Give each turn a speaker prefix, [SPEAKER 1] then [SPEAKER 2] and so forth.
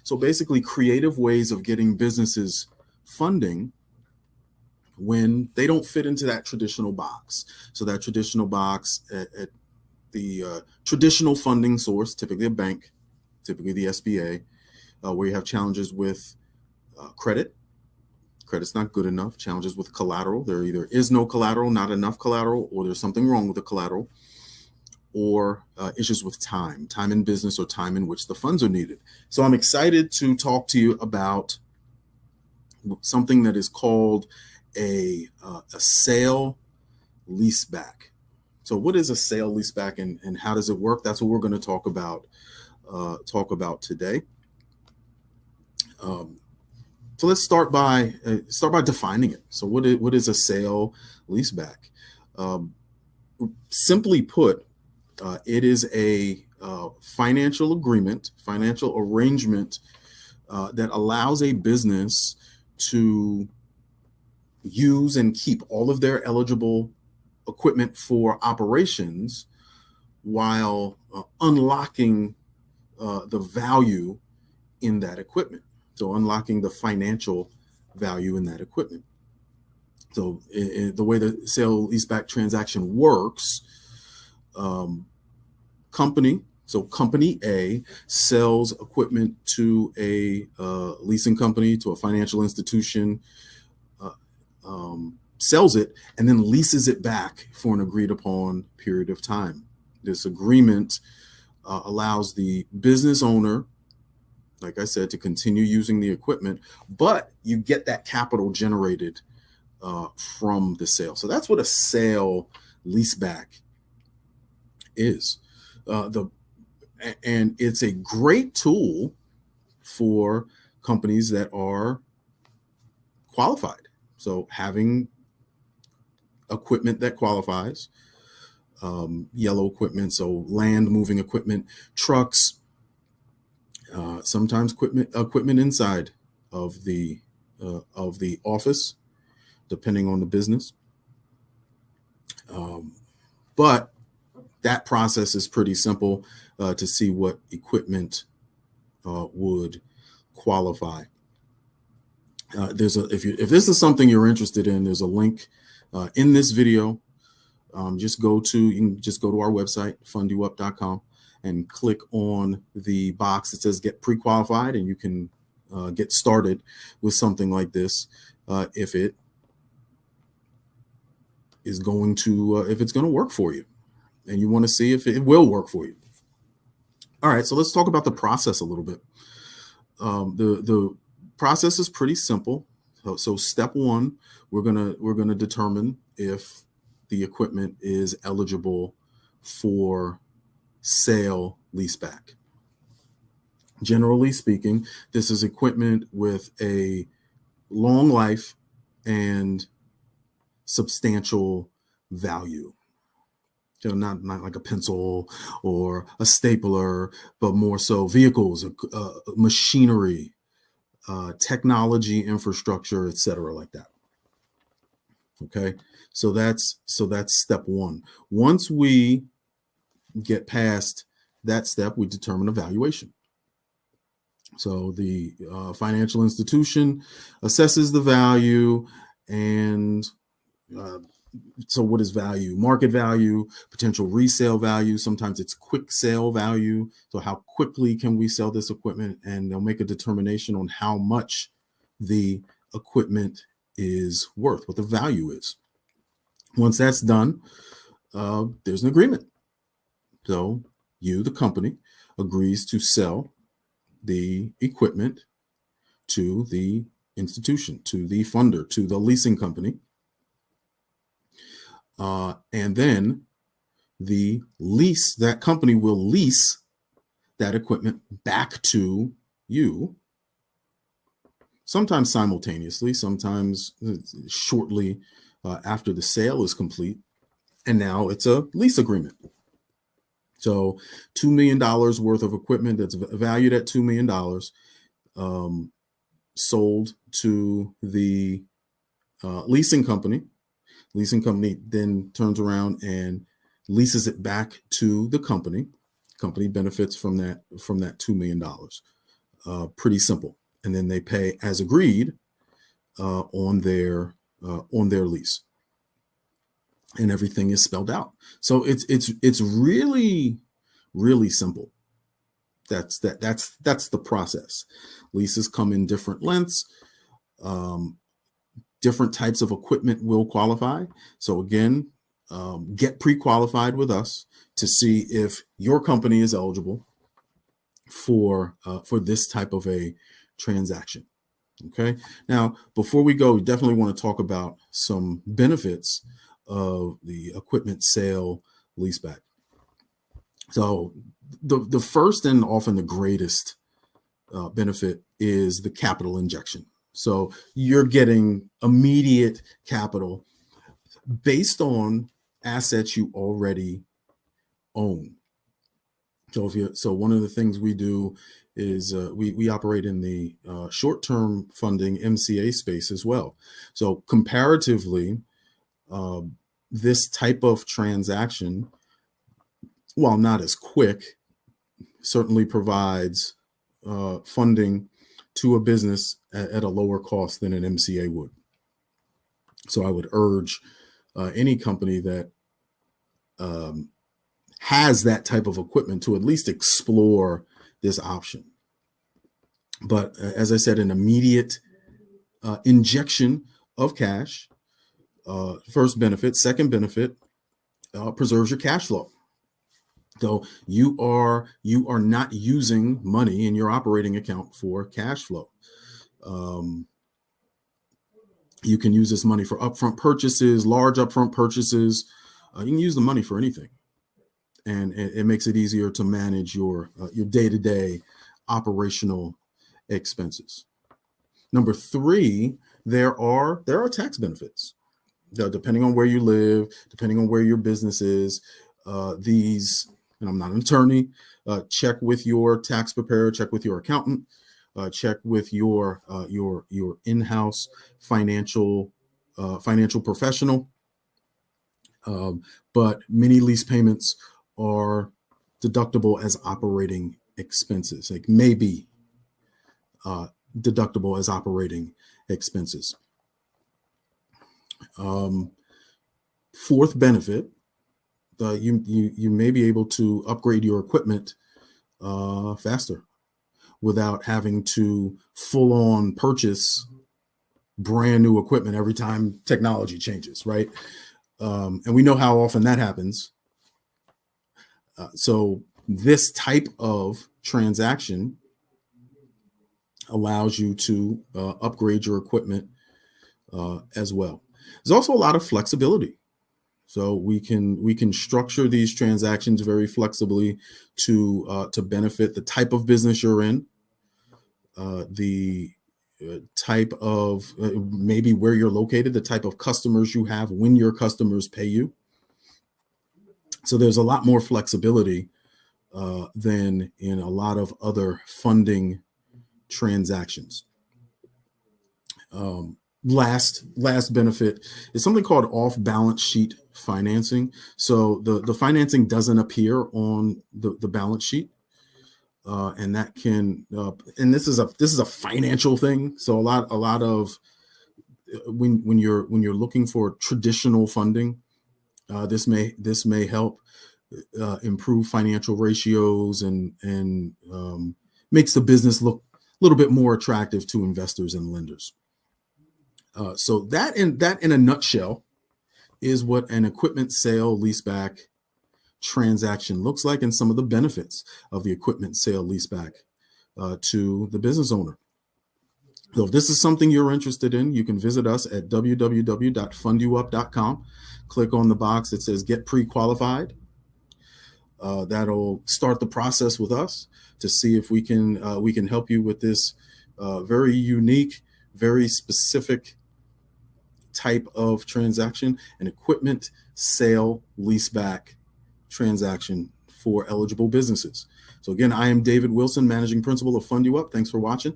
[SPEAKER 1] So basically, creative ways of getting businesses funding when they don't fit into that traditional box. So that traditional box at the traditional funding source, typically a bank, typically the SBA, where you have challenges with credit. Credit's not good enough. Challenges with collateral. There either is no collateral, not enough collateral, or there's something wrong with the collateral, or issues with time in business, or time in which the funds are needed. So I'm excited to talk to you about something that is called a sale leaseback. So what is a sale leaseback, and how does it work? That's what we're going to talk about today. So let's start by defining it. So what is a sale leaseback? Simply put, it is a financial arrangement that allows a business to use and keep all of their eligible equipment for operations while unlocking the value in that equipment. So unlocking the financial value in that equipment. So the way the sale leaseback transaction works, company A sells equipment to a leasing company, to a financial institution, sells it, and then leases it back for an agreed upon period of time. This agreement allows the business owner, like I said, to continue using the equipment, but you get that capital generated from the sale. So that's what a sale leaseback is. And it's a great tool for companies that are qualified. So having equipment that qualifies, yellow equipment, so land moving equipment, trucks, sometimes equipment inside of the office, depending on the business. But that process is pretty simple to see what equipment would qualify. If this is something you're interested in, there's a link in this video. You can just go to our website, fundyouup.com, and click on the box that says get pre-qualified, and you can get started with something like this if it's going to work for you, and you want to see if it will work for you. All right, so let's talk about the process a little bit. The process is pretty simple. So step one, we're gonna determine if the equipment is eligible for sale leaseback. Generally speaking, this is equipment with a long life and substantial value. So not like a pencil or a stapler, but more so vehicles, machinery, technology, infrastructure, etc., like that. Okay, so that's step one. Once we get past that step, we determine a valuation. So the financial institution assesses the value, and so what is value? Market value, potential resale value. Sometimes it's quick sale value. So how quickly can we sell this equipment? And they'll make a determination on how much the equipment is worth, what the value is. Once that's done, there's an agreement. So you, the company, agrees to sell the equipment to the institution, to the funder, to the leasing company. And then that company will lease that equipment back to you, sometimes simultaneously, sometimes shortly after the sale is complete. And now it's a lease agreement. So $2 million worth of equipment that's valued at $2 million sold to the leasing company. Leasing company then turns around and leases it back to the company. Company benefits from that $2 million. Pretty simple. And then they pay as agreed on their lease, and everything is spelled out. So it's really really simple. That's the process. Leases come in different lengths. Different types of equipment will qualify. So again, get pre-qualified with us to see if your company is eligible for this type of a transaction. Okay. Now, before we go, we definitely want to talk about some benefits of the equipment sale leaseback. So the first and often the greatest benefit is the capital injection. So you're getting immediate capital based on assets you already own. So one of the things we do is we operate in the short-term funding MCA space as well. So comparatively, this type of transaction, while not as quick, certainly provides funding to a business at a lower cost than an MCA would. So I would urge any company that has that type of equipment to at least explore this option. But as I said, an immediate injection of cash, first benefit. Second benefit, preserves your cash flow. So you are not using money in your operating account for cash flow. You can use this money for upfront purchases, large upfront purchases. You can use the money for anything, and it makes it easier to manage your day-to-day operational expenses. Number three, there are tax benefits. Depending on where you live, depending on where your business is, these, and I'm not an attorney, check with your tax preparer, check with your accountant, check with your in-house financial professional. But many lease payments are deductible as operating expenses. Like maybe deductible as operating expenses. Fourth benefit, you may be able to upgrade your equipment faster without having to full on purchase brand new equipment every time technology changes, right? And we know how often that happens. So this type of transaction allows you to upgrade your equipment as well. There's also a lot of flexibility. So we can structure these transactions very flexibly to benefit the type of business you're in, the type of maybe where you're located, the type of customers you have, when your customers pay you. So there's a lot more flexibility than in a lot of other funding transactions. Last benefit is something called off-balance sheet financing. So the financing doesn't appear on the balance sheet, and that can and this is a financial thing. So a lot of when you're looking for traditional funding, this may help improve financial ratios and makes the business look a little bit more attractive to investors and lenders. So that in a nutshell is what an equipment sale leaseback transaction looks like, and some of the benefits of the equipment sale leaseback to the business owner. So if this is something you're interested in, you can visit us at www.fundyouup.com. Click on the box that says Get Pre-Qualified. That'll start the process with us to see if we can help you with this very unique, very specific type of transaction, an equipment sale leaseback transaction for eligible businesses. So again, I am David Wilson, Managing Principal of Fund You Up. Thanks for watching.